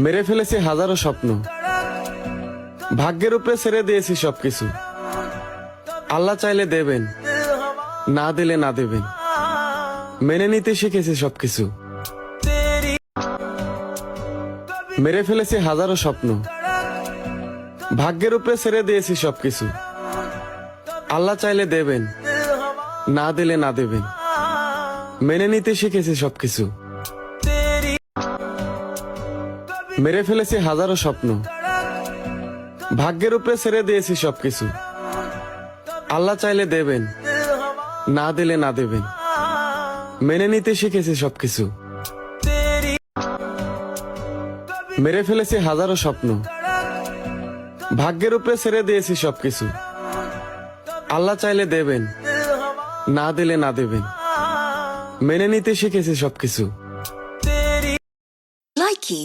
মেরে ফেলেছি হাজারো স্বপ্ন, ভাগ্যের উপরে ছেড়ে দিয়েছি সবকিছু। আল্লাহ চাইলে দেবেন, না দিলে না দেবেন, মেনে নিতে শিখেছি সবকিছু। মেরে ফেলেছি হাজারো স্বপ্ন, ভাগ্যের উপরে ছেড়ে দিয়েছি সবকিছু। আল্লাহ চাইলে দেবেন, না দিলে না দেবেন, মেনে নিতে শিখেছি সবকিছু। মেরে ফেলেছি হাজারো স্বপ্ন, ভাগ্যের উপরে ছেড়ে দিয়েছি সবকিছু। আল্লাহ চাইলে দেবেন, না দিলে না দেবেন, মেনে নিতে শিখেছি সবকিছু। মেরে ফেলেছি হাজারো স্বপ্ন, ভাগ্যের উপরে ছেড়ে দিয়েছি সবকিছু। আল্লাহ চাইলে দেবেন, না দিলে না দেবেন, মেনে নিতে শিখেছি সবকিছু। Likey